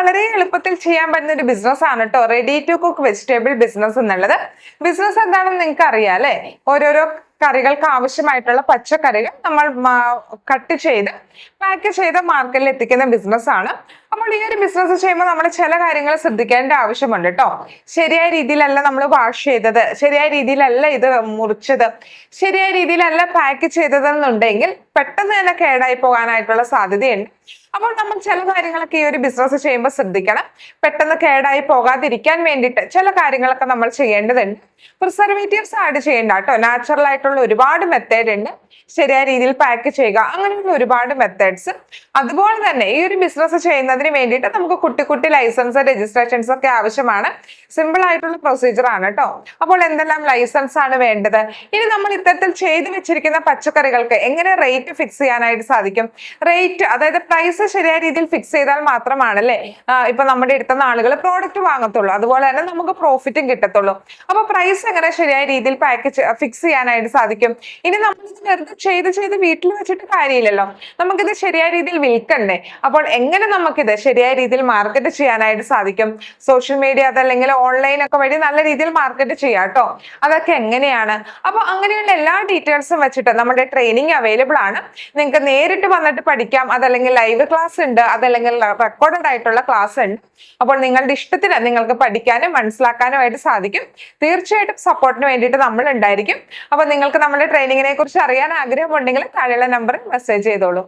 വളരെ എളുപ്പത്തിൽ ചെയ്യാൻ പറ്റുന്ന ഒരു ബിസിനസ് ആണ് കേട്ടോ ready to cook vegetable business എന്നുള്ളത്. ബിസിനസ് എന്താണെന്ന് നിങ്ങൾക്ക് അറിയാം അല്ലെ? ഓരോരോ കറികൾക്ക് ആവശ്യമായിട്ടുള്ള പച്ചക്കറികൾ നമ്മൾ കട്ട് ചെയ്ത് പാക്ക് ചെയ്ത് മാർക്കറ്റിൽ എത്തിക്കുന്ന ബിസിനസ് ആണ്. അപ്പോൾ ഈ ഒരു ബിസിനസ് ചെയ്യുമ്പോൾ നമ്മൾ ചില കാര്യങ്ങൾ ശ്രദ്ധിക്കേണ്ട ആവശ്യമുണ്ട് കേട്ടോ. ശരിയായ രീതിയിലല്ല നമ്മൾ വാഷ് ചെയ്തത്, ശരിയായ രീതിയിലല്ല ഇത് മുറിച്ചത്, ശരിയായ രീതിയിലല്ല പാക്ക് ചെയ്തതെന്നുണ്ടെങ്കിൽ പെട്ടെന്ന് തന്നെ കേടായി പോകാനായിട്ടുള്ള സാധ്യതയുണ്ട്. അപ്പോൾ നമ്മൾ ചില കാര്യങ്ങളൊക്കെ ഈ ഒരു ബിസിനസ് ചെയ്യുമ്പോൾ ശ്രദ്ധിക്കണം. പെട്ടെന്ന് കേടായി പോകാതിരിക്കാൻ വേണ്ടിയിട്ട് ചില കാര്യങ്ങളൊക്കെ നമ്മൾ ചെയ്യേണ്ടതുണ്ട്. പ്രിസർവേറ്റീവ്സ് ആഡ് ചെയ്യേണ്ട കേട്ടോ. നാച്ചുറൽ ആയിട്ടുള്ള ഒരുപാട് മെത്തേഡ് ഉണ്ട്. ശരിയായ രീതിയിൽ പാക്ക് ചെയ്യുക, അങ്ങനെയുള്ള ഒരുപാട് മെത്തേഡ്സ്. അതുപോലെ തന്നെ ഈ ഒരു ബിസിനസ് ചെയ്യുന്നതിന് വേണ്ടിയിട്ട് നമുക്ക് കുട്ടി കുട്ടി ലൈസൻസ് രജിസ്ട്രേഷൻസ് ഒക്കെ ആവശ്യമാണ്. സിമ്പിൾ ആയിട്ടുള്ള പ്രൊസീജിയർ ആണ് കേട്ടോ. അപ്പോൾ എന്തെല്ലാം ലൈസൻസ് ആണ് വേണ്ടത്? ഇനി നമ്മൾ ഇത്തരത്തിൽ ചെയ്തു വെച്ചിരിക്കുന്ന പച്ചക്കറികൾക്ക് എങ്ങനെ റേറ്റ് ഫിക്സ് ചെയ്യാനായിട്ട് സാധിക്കും? റേറ്റ്, അതായത് പ്രൈസ് ശരിയായ രീതിയിൽ ഫിക്സ് ചെയ്താൽ മാത്രമാണല്ലേ ഇപ്പൊ നമ്മുടെ അടുത്തുന്ന ആളുകൾ പ്രോഡക്റ്റ് വാങ്ങത്തുള്ളൂ, അതുപോലെ തന്നെ നമുക്ക് പ്രോഫിറ്റും കിട്ടത്തുള്ളൂ. അപ്പൊ പ്രൈസ് എങ്ങനെ ശരിയായ രീതിയിൽ ഫിക്സ് ചെയ്യാനായിട്ട് സാധിക്കും? ഇനി നമ്മൾ വെറുതെ ചെയ്ത് വീട്ടിൽ വെച്ചിട്ട് കാര്യമില്ലല്ലോ, നമുക്കിത് ശരിയായ രീതിയിൽ വിൽക്കണ്ടേ? അപ്പോൾ എങ്ങനെ നമുക്കിത് ശരിയായ രീതിയിൽ മാർക്കറ്റ് ചെയ്യാനായിട്ട് സാധിക്കും? സോഷ്യൽ മീഡിയ അതല്ലെങ്കിൽ ഓൺലൈൻ ഒക്കെ വഴി നല്ല രീതിയിൽ മാർക്കറ്റ് ചെയ്യാം കേട്ടോ. അതൊക്കെ എങ്ങനെയാണ്? അപ്പൊ അങ്ങനെയുള്ള എല്ലാ ഡീറ്റെയിൽസും വെച്ചിട്ട് നമ്മുടെ ട്രെയിനിങ് അവൈലബിൾ ആണ്. നിങ്ങൾക്ക് നേരിട്ട് വന്നിട്ട് പഠിക്കാം, അതല്ലെങ്കിൽ ലൈവ് ക്ലാസ് ഉണ്ട്, അതല്ലെങ്കിൽ റെക്കോർഡഡ് ആയിട്ടുള്ള ക്ലാസ് ഉണ്ട്. അപ്പോൾ നിങ്ങളുടെ ഇഷ്ടത്തിന് നിങ്ങൾക്ക് പഠിക്കാനും മനസ്സിലാക്കാനുമായിട്ട് സാധിക്കും. തീർച്ചയായിട്ടും സപ്പോർട്ടിന് വേണ്ടിയിട്ട് നമ്മൾ ഉണ്ടായിരിക്കും. അപ്പൊ നിങ്ങൾക്ക് നമ്മുടെ ട്രെയിനിങ്ങിനെ കുറിച്ച് അറിയാൻ ആഗ്രഹമുണ്ടെങ്കിൽ താഴെയുള്ള നമ്പറിൽ മെസ്സേജ് ചെയ്തോളൂ.